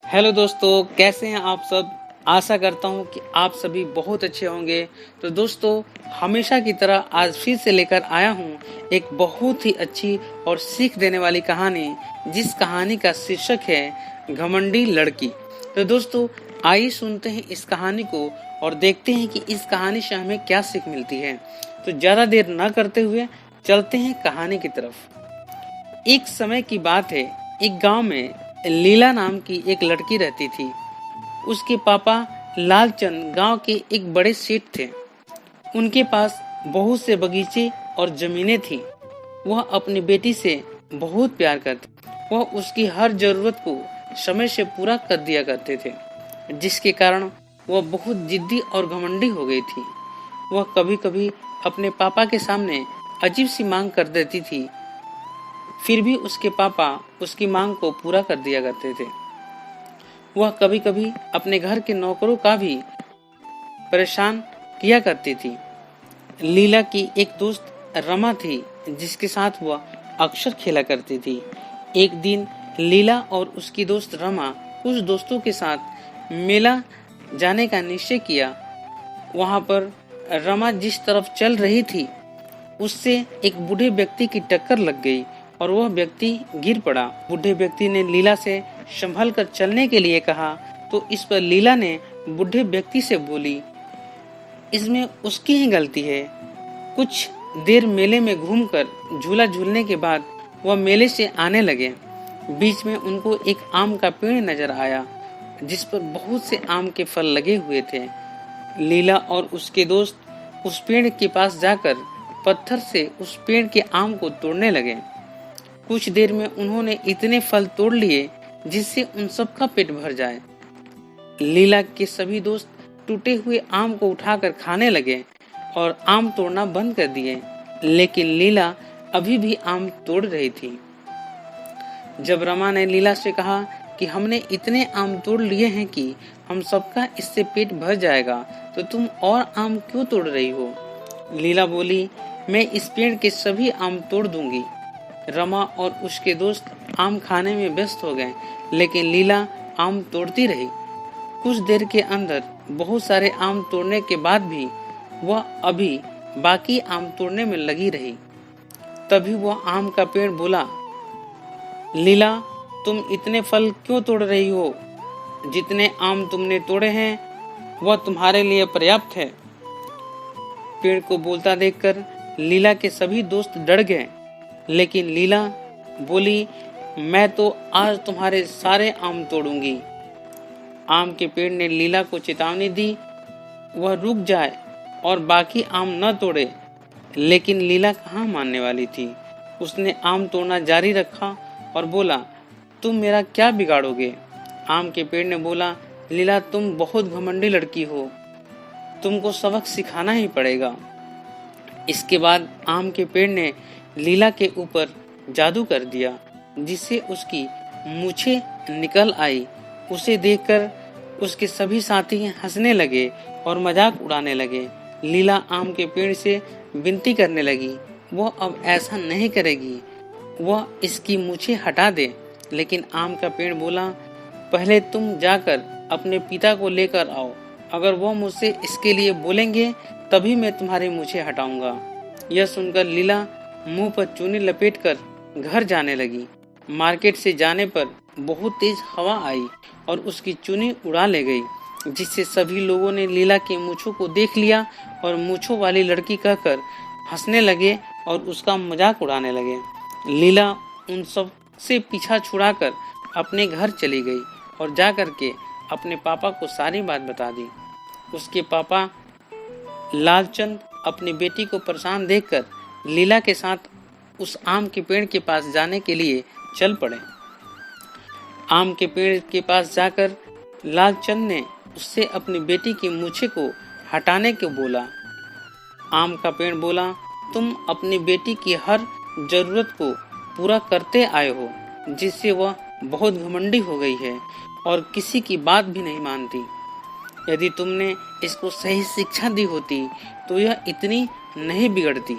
Hello दोस्तों, कैसे हैं आप सब। आशा करता हूं कि आप सभी बहुत अच्छे होंगे। तो दोस्तों, हमेशा की तरह आज फिर से लेकर आया हूं एक बहुत ही अच्छी और सीख देने वाली कहानी, जिस कहानी का शीर्षक है घमंडी लड़की। तो दोस्तों, आइए सुनते हैं इस कहानी को और देखते हैं कि इस कहानी से हमें क्या सीख मिलती है। तो ज़्यादा देर न करते हुए चलते हैं कहानी की तरफ। एक समय की बात है, एक गांव में लीला नाम की एक लड़की रहती थी। उसके पापा लालचंद गांव के एक बड़े सेठ थे। उनके पास बहुत से बगीचे और जमीनें थी। वह अपनी बेटी से बहुत प्यार करते। वह उसकी हर जरूरत को समय से पूरा कर दिया करते थे, जिसके कारण वह बहुत जिद्दी और घमंडी हो गई थी। वह कभी कभी अपने पापा के सामने अजीब सी मांग कर देती थी, फिर भी उसके पापा उसकी मांग को पूरा कर दिया करते थे। वह कभी कभी अपने घर के नौकरों का भी परेशान किया करती थी। लीला की एक दोस्त रमा थी, जिसके साथ वह अक्सर खेला करती थी। एक दिन लीला और उसकी दोस्त रमा कुछ दोस्तों के साथ मेला जाने का निश्चय किया। वहां पर रमा जिस तरफ चल रही थी, उससे एक बूढ़े व्यक्ति की टक्कर लग गई और वह व्यक्ति गिर पड़ा। बूढ़े व्यक्ति ने लीला से संभल कर चलने के लिए कहा, तो इस पर लीला ने बूढ़े व्यक्ति से बोली, इसमें उसकी ही गलती है। कुछ देर मेले में घूमकर झूला झूलने के बाद वह मेले से आने लगे। बीच में उनको एक आम का पेड़ नजर आया, जिस पर बहुत से आम के फल लगे हुए थे। लीला और उसके दोस्त उस पेड़ के पास जाकर पत्थर से उस पेड़ के आम को तोड़ने लगे। कुछ देर में उन्होंने इतने फल तोड़ लिए जिससे उन सबका पेट भर जाए। लीला के सभी दोस्त टूटे हुए आम को उठाकर खाने लगे और आम तोड़ना बंद कर दिए, लेकिन लीला अभी भी आम तोड़ रही थी। जब रमा ने लीला से कहा कि हमने इतने आम तोड़ लिए हैं कि हम सबका इससे पेट भर जाएगा, तो तुम और आम क्यों तोड़ रही हो? लीला बोली, मैं इस पेड़ के सभी आम तोड़ दूंगी। रमा और उसके दोस्त आम खाने में व्यस्त हो गए, लेकिन लीला आम तोड़ती रही। कुछ देर के अंदर बहुत सारे आम तोड़ने के बाद भी वह अभी बाकी आम तोड़ने में लगी रही। तभी वह आम का पेड़ बोला, लीला, तुम इतने फल क्यों तोड़ रही हो? जितने आम तुमने तोड़े हैं वह तुम्हारे लिए पर्याप्त है। पेड़ को बोलता देखकर लीला के सभी दोस्त डर गए, लेकिन लीला बोली, मैं तो आज तुम्हारे सारे आम तोड़ूंगी। आम के पेड़ ने लीला को चेतावनी दी, वह रुक जाए और बाकी आम न तोड़े, लेकिन लीला कहाँ मानने वाली थी। उसने आम तोड़ना जारी रखा और बोला, तुम मेरा क्या बिगाड़ोगे? आम के पेड़ ने बोला, लीला, तुम बहुत घमंडी लड़की हो, तुमको सबक सिखाना ही पड़ेगा। इसके बाद आम के पेड़ ने लीला के ऊपर जादू कर दिया, जिससे उसकी मूछें निकल आई। उसे देखकर उसके सभी साथी हंसने लगे और मजाक उड़ाने लगे। लीला आम के पेड़ से विनती करने लगी, वह अब ऐसा नहीं करेगी, वह इसकी मूछें हटा दे। लेकिन आम का पेड़ बोला, पहले तुम जाकर अपने पिता को लेकर आओ, अगर वह मुझसे इसके लिए बोलेंगे तभी मैं तुम्हारी मूछें हटाऊंगा। यह सुनकर लीला मुंह पर चुन्नी लपेटकर घर जाने लगी। मार्केट से जाने पर बहुत तेज हवा आई और उसकी चुन्नी उड़ा ले गई, जिससे सभी लोगों ने लीला के मूछों को देख लिया और मूछों वाली लड़की कहकर हंसने लगे और उसका मजाक उड़ाने लगे। लीला उन सब से पीछा छुड़ाकर अपने घर चली गई और जाकर के अपने पापा को सारी बात बता दी। उसके पापा लालचंद अपनी बेटी को परेशान देखकर लीला के साथ उस आम के पेड़ के पास जाने के लिए चल पड़े। आम के पेड़ के पास जाकर लालचंद ने उससे अपनी बेटी की मूछें को हटाने को बोला। आम का पेड़ बोला, तुम अपनी बेटी की हर जरूरत को पूरा करते आए हो, जिससे वह बहुत घमंडी हो गई है और किसी की बात भी नहीं मानती। यदि तुमने इसको सही शिक्षा दी होती तो यह इतनी नहीं बिगड़ती।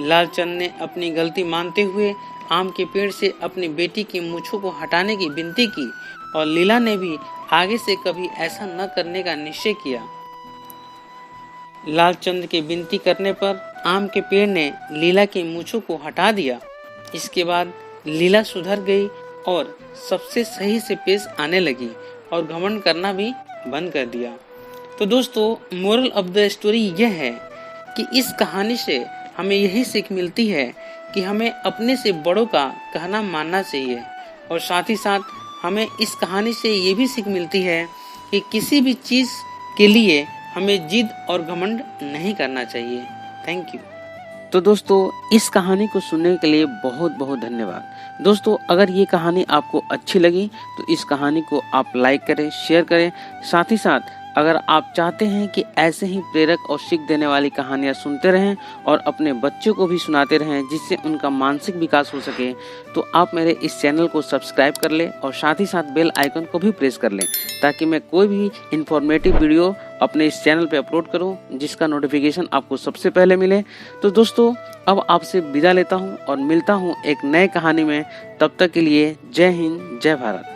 लालचंद ने अपनी गलती मानते हुए आम के पेड़ से अपनी बेटी की मूंछों को हटाने की विनती की और लीला ने भी आगे से कभी ऐसा न करने का निश्चय किया। लालचंद के विनती करने पर आम के पेड़ ने लीला की मूंछों को हटा दिया। इसके बाद लीला सुधर गई और सबसे सही से पेश आने लगी और घमंड करना भी बंद कर दिया। तो दोस्तों, मोरल ऑफ द स्टोरी यह है कि इस कहानी से हमें यही सीख मिलती है कि हमें अपने से बड़ों का कहना मानना चाहिए और साथ ही साथ हमें इस कहानी से ये भी सीख मिलती है कि किसी भी चीज़ के लिए हमें जिद और घमंड नहीं करना चाहिए। Thank you. तो दोस्तों, इस कहानी को सुनने के लिए बहुत बहुत धन्यवाद। दोस्तों, अगर ये कहानी आपको अच्छी लगी तो इस कहानी को आप लाइक करें, शेयर करें। साथ ही साथ अगर आप चाहते हैं कि ऐसे ही प्रेरक और सीख देने वाली कहानियाँ सुनते रहें और अपने बच्चों को भी सुनाते रहें जिससे उनका मानसिक विकास हो सके, तो आप मेरे इस चैनल को सब्सक्राइब कर लें और साथ ही साथ बेल आइकन को भी प्रेस कर लें ताकि मैं कोई भी इंफॉर्मेटिव वीडियो अपने इस चैनल पे अपलोड करूं जिसका नोटिफिकेशन आपको सबसे पहले मिले। तो दोस्तों, अब आपसे विदा लेता हूं और मिलता हूं एक नए कहानी में। तब तक के लिए जय हिंद, जय भारत।